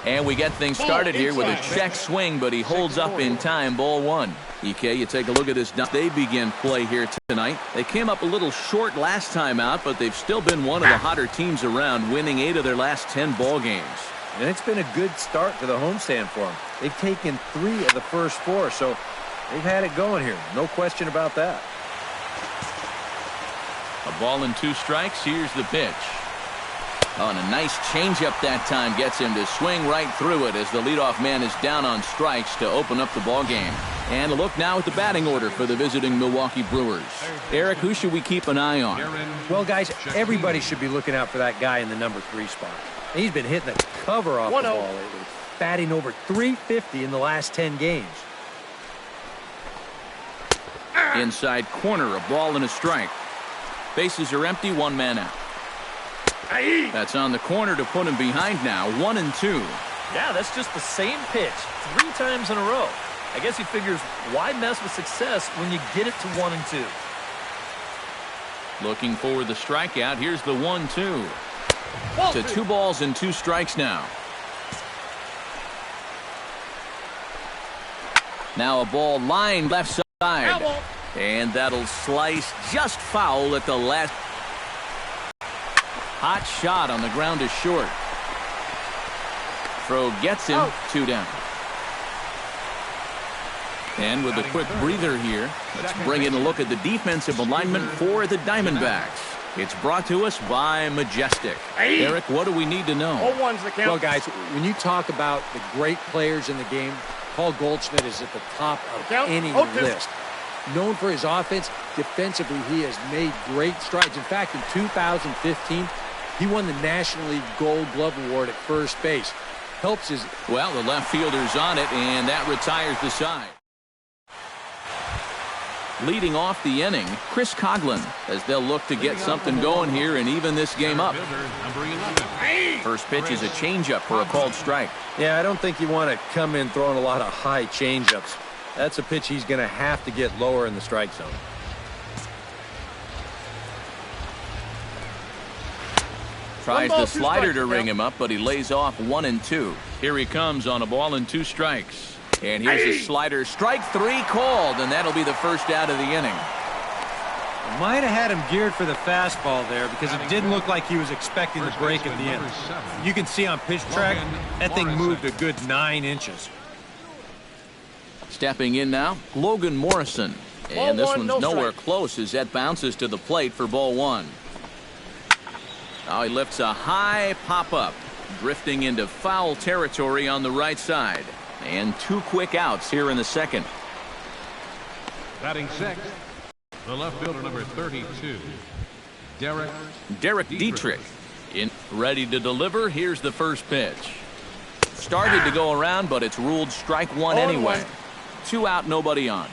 And we get things started here with a check swing, but he holds up in time. Ball one. EK, you take a look at this. They begin play here tonight. They came up a little short last time out, but they've still been one of the hotter teams around, winning 8 of their last 10 ball games. And it's been a good start to the homestand for them. They've taken 3 of the first 4, so they've had it going here. No question about that. A ball and 2 strikes. Here's the pitch. Oh, and a nice changeup that time gets him to swing right through it as the leadoff man is down on strikes to open up the ball game. And a look now at the batting order for the visiting Milwaukee Brewers. Eric, who should we keep an eye on? Well, guys, everybody should be looking out for that guy in the number 3 spot. He's been hitting the cover off the ball lately, batting over .350 in the last 10 games. Inside corner, a ball and a strike. Bases are empty, 1 man out. That's on the corner to put him behind now. 1-2. Yeah, that's just the same pitch 3 times in a row. I guess he figures, why mess with success when you get it to 1-2? Looking for the strikeout. Here's the 1-2. To 2 balls and 2 strikes now. Now a ball lined left side. And that'll slice just foul at the last. Hot shot on the ground is short. Throw gets him. 2 down. And with a quick breather here, let's bring in a look at the defensive alignment for the Diamondbacks. It's brought to us by Majestic. Eric, what do we need to know? Well, guys, when you talk about the great players in the game, Paul Goldschmidt is at the top of any list. Known for his offense, defensively he has made great strides. In fact, in 2015, he won the National League Gold Glove Award at first base. Helps his... Well, the left fielder's on it, and that retires the side. Leading off the inning, Chris Coughlin, as they'll look to get something going here and even this game up. First pitch is a changeup for a called strike. Yeah, I don't think you want to come in throwing a lot of high changeups. That's a pitch he's going to have to get lower in the strike zone. Tries the slider to ring him up, but he lays off 1-2. Here he comes on a ball and 2 strikes. And here's a slider. Strike 3 called, and that'll be the first out of the inning. Might have had him geared for the fastball there because it didn't look like he was expecting the break at the end. You can see on pitch track, that thing moved a good 9 inches. Stepping in now, Logan Morrison. And this one's nowhere close as that bounces to the plate for ball 1. Now he lifts a high pop-up, drifting into foul territory on the right side. And 2 quick outs here in the second. Batting sixth, the left fielder number 32, Derek Dietrich. Ready to deliver. Here's the first pitch. Started to go around, but it's ruled strike 1 anyway. 2 out, nobody on.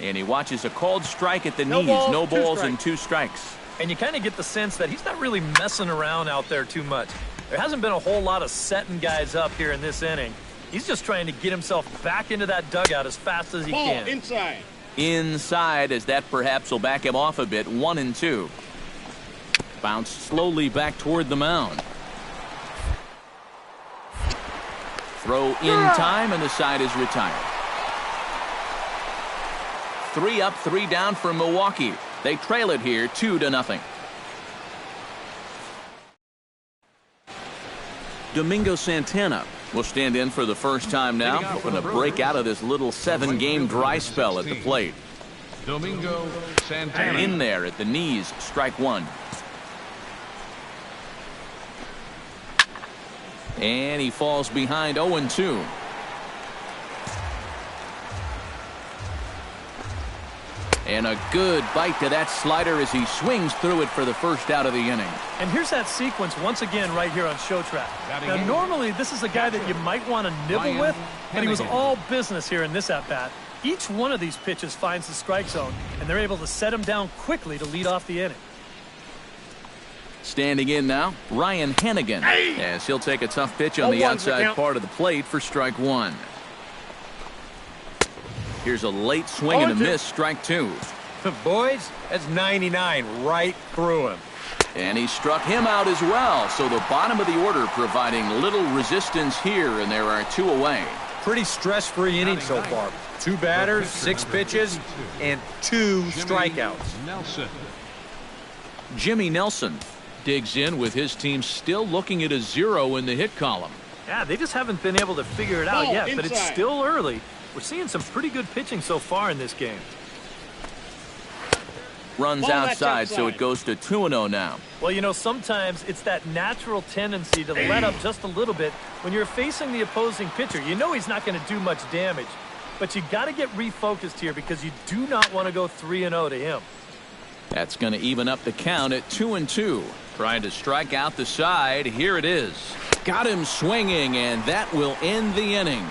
And he watches a called strike at the knees. No balls and 2 strikes. And you kind of get the sense that he's not really messing around out there too much. There hasn't been a whole lot of setting guys up here in this inning. He's just trying to get himself back into that dugout as fast as he can. Inside, as that perhaps will back him off a bit. 1-2. Bounce slowly back toward the mound. Throw in time, and the side is retired. 3 up, 3 down for Milwaukee. They trail it here 2-0. Domingo Santana will stand in for the first time now, hoping to break out of this little 7-game dry spell at the plate. Domingo Santana. In there at the knees, strike 1. And he falls behind 0-2. And a good bite to that slider as he swings through it for the first out of the inning. And here's that sequence once again right here on Show Track. Now, normally this is a guy that you might want to nibble with, but he was all business here in this at-bat. Each one of these pitches finds the strike zone, and they're able to set him down quickly to lead off the inning. Standing in now, Ryan Hannigan, as he'll take a tough pitch on the outside part of the plate for strike 1. Here's a late swing and a miss, strike 2. Boys, that's 99 right through him. And he struck him out as well. So the bottom of the order providing little resistance here, and there are 2 away. Pretty stress-free inning so far. 2 batters, 6 pitches, and 2 strikeouts. Nelson. Jimmy Nelson digs in with his team still looking at a 0 in the hit column. Yeah, they just haven't been able to figure it out yet, but it's still early. We're seeing some pretty good pitching so far in this game. Runs outside, so it goes to 2-0 now. Well, you know, sometimes it's that natural tendency to let up just a little bit when you're facing the opposing pitcher. You know he's not going to do much damage, but you got to get refocused here because you do not want to go 3-0 to him. That's going to even up the count at 2-2. Trying to strike out the side. Here it is. Got him swinging, and that will end the inning.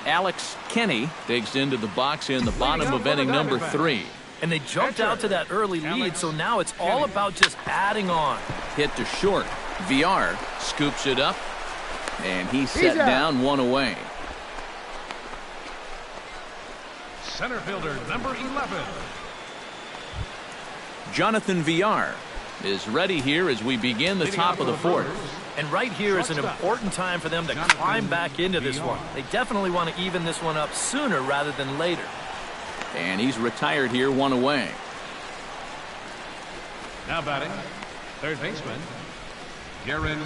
Alex Kenny digs into the box in the bottom of inning number 3. And they jumped out to that early lead, so now it's all about just adding on. Hit to short. VR scoops it up, and he's set down 1 away. Center fielder number 11. Jonathan VR is ready here as we begin the top of the 4th. And right here is an important time for them to climb back into this one. They definitely want to even this one up sooner rather than later. And he's retired here 1 away. Now batting, third baseman, Garin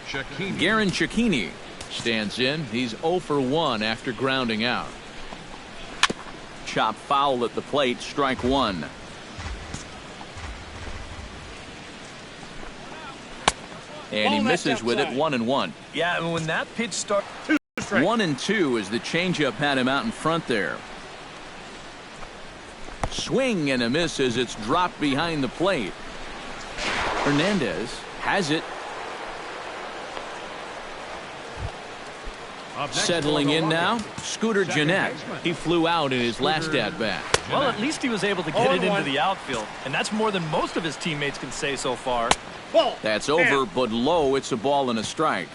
Shakini. Garin Shakini stands in. He's 0 for 1 after grounding out. Chop foul at the plate, strike 1. And he misses with it, 1-1. Yeah, and when that pitch starts, 1-2 as the changeup had him out in front there. Swing and a miss as it's dropped behind the plate. Hernandez has it. Settling in now, Scooter Gennett. He flew out in his last at-bat. Well, at least he was able to get it into the outfield, and that's more than most of his teammates can say so far. That's over, but low. It's a ball and a strike.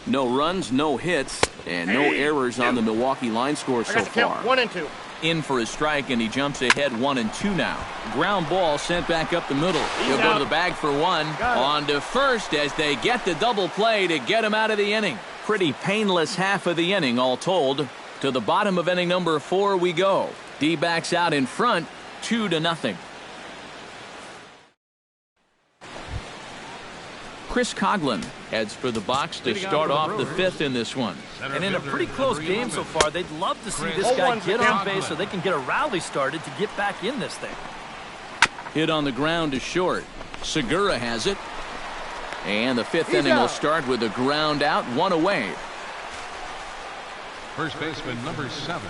No runs, no hits, and no errors on the Milwaukee line score so far. 1-2. In for a strike, and he jumps ahead 1-2 now. Ground ball sent back up the middle. He'll go to the bag for 1. On to first as they get the double play to get him out of the inning. Pretty painless half of the inning, all told. To the bottom of inning number 4 we go. D-backs out in front, 2-0. Chris Coughlin heads for the box to start off the 5th in this one. And in a pretty close game so far, they'd love to see this guy get on base so they can get a rally started to get back in this thing. Hit on the ground to short. Segura has it. And the 5th inning will start with a ground out, 1 away. First baseman number 7,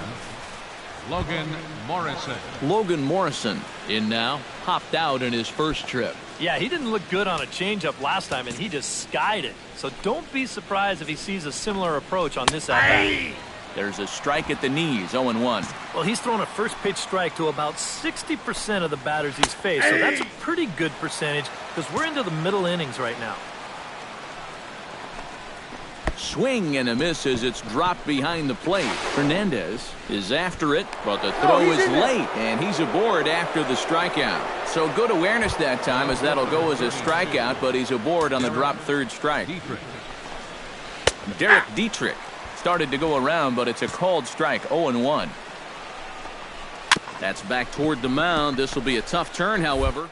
Logan Morrison. Logan Morrison in now, hopped out in his first trip. Yeah, he didn't look good on a changeup last time, and he just skied it. So don't be surprised if he sees a similar approach on this at-bat. There's a strike at the knees, 0-1. Well, he's thrown a first pitch strike to about 60% of the batters he's faced, so that's a pretty good percentage because we're into the middle innings right now. Swing and a miss as it's dropped behind the plate. Hernandez is after it, but the throw is late, and he's aboard after the strikeout. So good awareness that time as that'll go as a strikeout, but he's aboard on the drop third strike. Derek Dietrich started to go around, but it's a called strike, 0-1. That's back toward the mound. This will be a tough turn, however.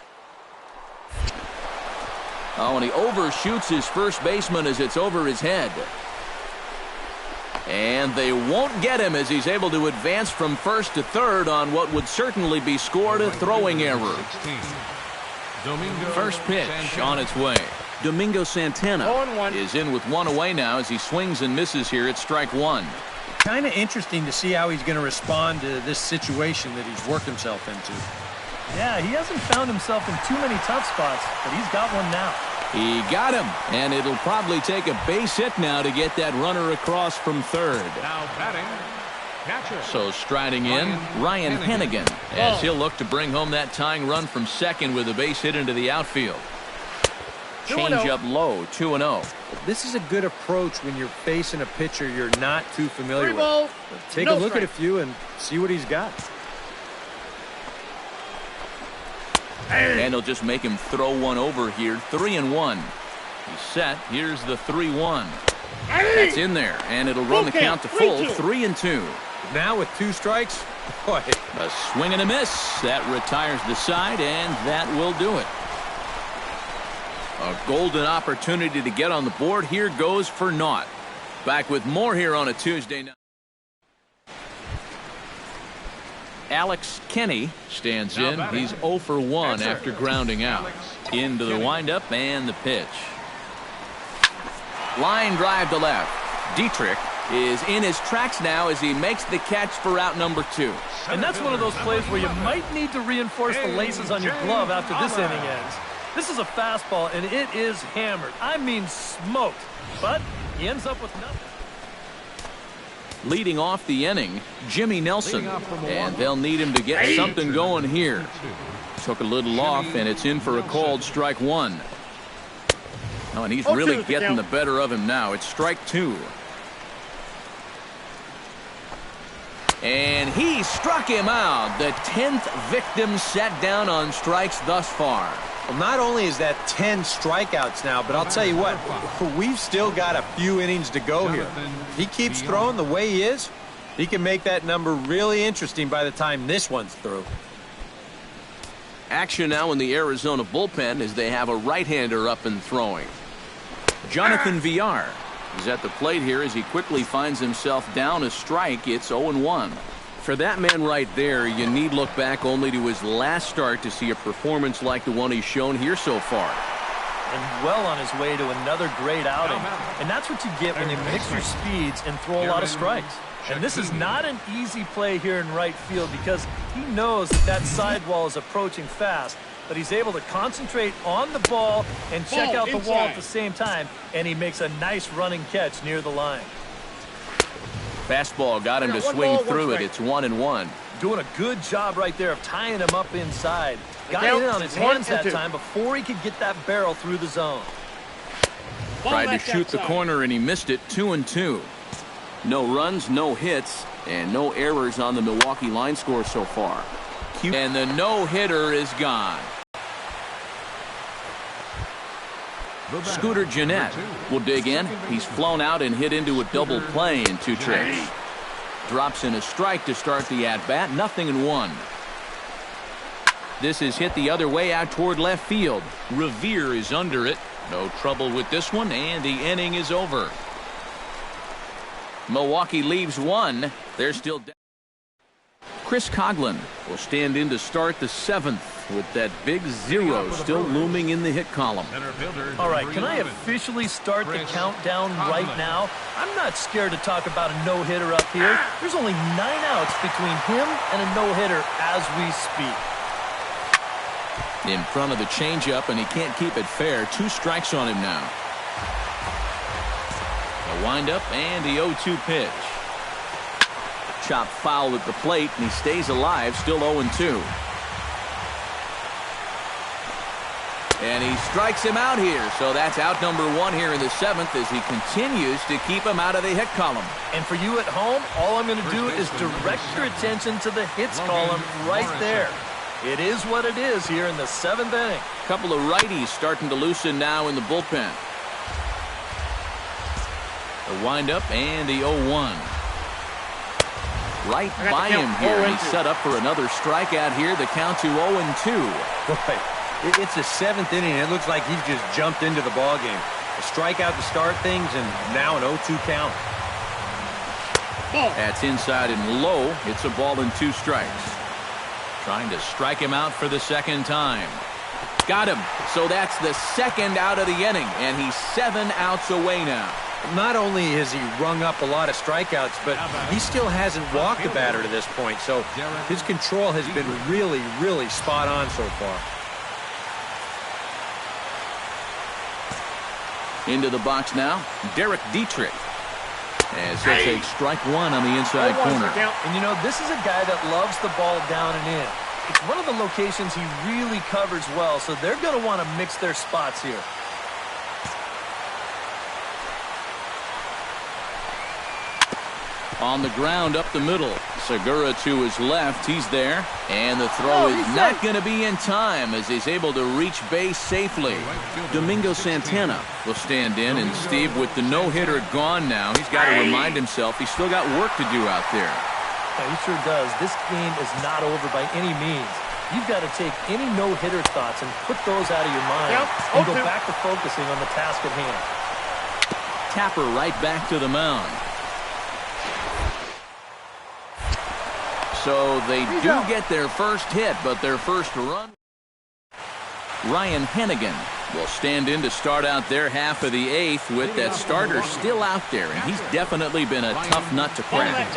Oh, and he overshoots his first baseman as it's over his head. And they won't get him as he's able to advance from first to third on what would certainly be scored a throwing error. First pitch on its way. Domingo Santana is in with 1 away now as he swings and misses here at strike 1. Kind of interesting to see how he's going to respond to this situation that he's worked himself into. Yeah, he hasn't found himself in too many tough spots, but he's got one now. He got him, and it'll probably take a base hit now to get that runner across from third. Now batting, catcher. So striding in, Ryan Hennigan, as he'll look to bring home that tying run from second with a base hit into the outfield. Change up low, 2-0. This is a good approach when you're facing a pitcher you're not too familiar with. Take a look at a few and see what he's got. And he'll just make him throw one over here. 3-1. He's set. Here's the 3-1. That's in there, and it'll run the count to full. 3-2. Now with 2 strikes, boy. A swing and a miss. That retires the side, and that will do it. A golden opportunity to get on the board. Here goes for naught. Back with more here on a Tuesday night. Alex Kenny stands in. He's 0 for 1 after grounding out. Into the windup and the pitch. Line drive to left. Dietrich is in his tracks now as he makes the catch for out number 2. And that's one of those plays where you might need to reinforce the laces on your glove after this inning ends. This is a fastball, and it is hammered. I mean smoked. But he ends up with nothing. Leading off the inning, Jimmy Nelson. And they'll need him to get something going here. Took a little off, and it's in for a called strike 1. Oh, and he's really getting the better of him now. It's strike 2. And he struck him out. The 10th victim set down on strikes thus far. Well, not only is that 10 strikeouts now, but I'll tell you what, we've still got a few innings to go here. If he keeps throwing the way he is, he can make that number really interesting by the time this one's through. Action now in the Arizona bullpen as they have a right-hander up and throwing. Jonathan Villar is at the plate here as he quickly finds himself down a strike. It's 0-1. For that man right there, you need look back only to his last start to see a performance like the one he's shown here so far. And well on his way to another great outing. And that's what you get when you mix your speeds and throw a lot of strikes. And this is not an easy play here in right field because he knows that sidewall is approaching fast. But he's able to concentrate on the ball and check out the wall at the same time. And he makes a nice running catch near the line. Fastball got him to swing through it. It's 1-1. Doing a good job right there of tying him up inside. Got it in on his hands that time before he could get that barrel through the zone. Tried to shoot the corner and he missed it. 2-2. No runs, no hits, and no errors on the Milwaukee line score so far. And the no-hitter is gone. Scooter Gennett will dig in. He's flown out and hit into a double play in 2 trips. Drops in a strike to start the at-bat. 0-1. This is hit the other way out toward left field. Revere is under it. No trouble with this one, and the inning is over. Milwaukee leaves 1. They're still down. Chris Coghlan will stand in to start the 7th with that big 0 still looming in the hit column. All right, can I officially start the countdown right now? I'm not scared to talk about a no-hitter up here. There's only 9 outs between him and a no-hitter as we speak. In front of the changeup, and he can't keep it fair. 2 strikes on him now. A windup and the 0-2 pitch. Chop foul at the plate, and he stays alive, still 0-2. And he strikes him out here, so that's out number 1 here in the 7th as he continues to keep him out of the hit column. And for you at home, all I'm going to do is direct your attention to the hits column right there. It is what it is here in the 7th inning. A couple of righties starting to loosen now in the bullpen. The windup and the 0-1. Right by him here. He's set up for another strikeout here. The count to 0-2. Right. It's the 7th inning. It looks like he's just jumped into the ballgame. A strikeout to start things, and now an 0-2 count. That's inside and low. It's a ball and 2 strikes. Trying to strike him out for the 2nd time. Got him. So that's the 2nd out of the inning, and he's 7 outs away now. Not only has he rung up a lot of strikeouts, but he still hasn't walked a batter to this point. So his control has been really, really spot on so far. Into the box now, Derek Dietrich. As he'll take strike 1 on the inside corner. And you know, this is a guy that loves the ball down and in. It's one of the locations he really covers well, so they're going to want to mix their spots here. On the ground up the middle. Segura to his left. He's there. And the throw is not going to be in time as he's able to reach base safely. Domingo Santana will stand in. And Steve, with the no-hitter gone now, he's got to remind himself he's still got work to do out there. Yeah, he sure does. This game is not over by any means. You've got to take any no-hitter thoughts and put those out of your mind and go back to focusing on the task at hand. Tapper right back to the mound. So they do get their first hit, but their first run. Ryan Hennigan will stand in to start out their half of the eighth with that starter still out there, and he's definitely been a tough nut to crack.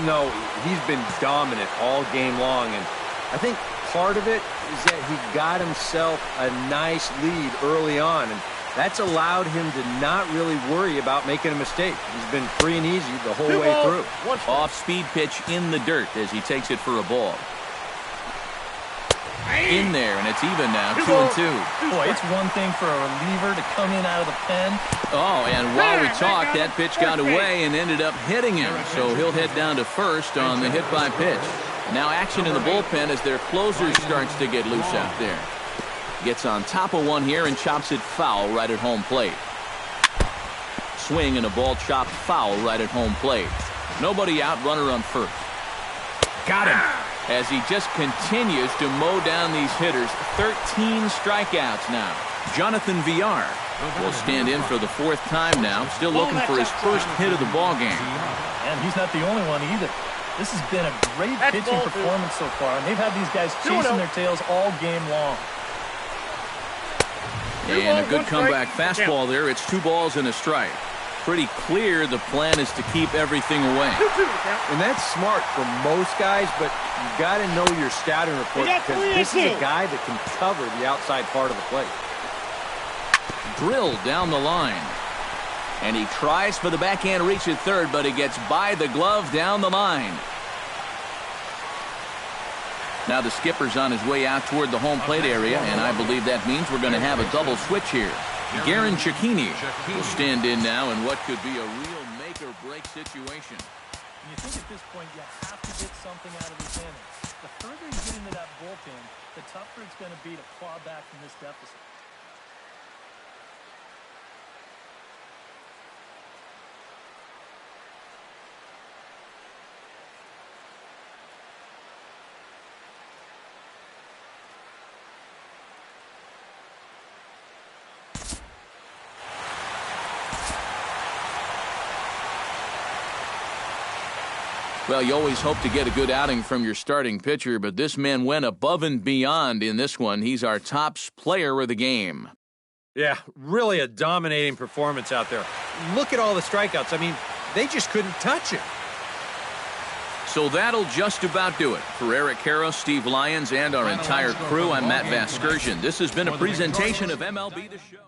No, he's been dominant all game long, and I think part of it is that he got himself a nice lead early on, and that's allowed him to not really worry about making a mistake. He's been free and easy the whole way through. Off-speed pitch in the dirt as he takes it for a ball. In there, and it's even now, 2-2. Boy, it's one thing for a reliever to come in out of the pen. Oh, and while we talked, that pitch got away and ended up hitting him. So he'll head down to first on the hit by pitch. Now action in the bullpen as their closer starts to get loose out there. Gets on top of one here and chops it foul right at home plate. Swing and a ball chopped foul right at home plate. Nobody out, runner on first. Got him. As he just continues to mow down these hitters. 13 strikeouts now. Jonathan Villar will stand in for the fourth time now. Still looking for his first hit of the ball game. And he's not the only one either. This has been a great pitching performance so far, and they've had these guys chasing their tails all game long. And a good comeback fastball there. It's 2 balls and a strike. Pretty clear the plan is to keep everything away. And that's smart for most guys, but you got to know your scouting report because this is a guy that can cover the outside part of the plate. Drilled down the line. And he tries for the backhand reach at third, but he gets by the glove down the line. Now the skipper's on his way out toward the home plate area, and I believe that means we're going to have a double switch here. Garen Cecchini will stand in now in what could be a real make-or-break situation. And you think at this point you have to get something out of this inning. The further you get into that bullpen, the tougher it's going to be to claw back from this deficit. Well, you always hope to get a good outing from your starting pitcher, but this man went above and beyond in this one. He's our top player of the game. Yeah, really a dominating performance out there. Look at all the strikeouts. I mean, they just couldn't touch him. So that'll just about do it. For Eric Karros, Steve Lyons, and our entire crew, I'm Matt Vasgersian. This has been a presentation of MLB The Show.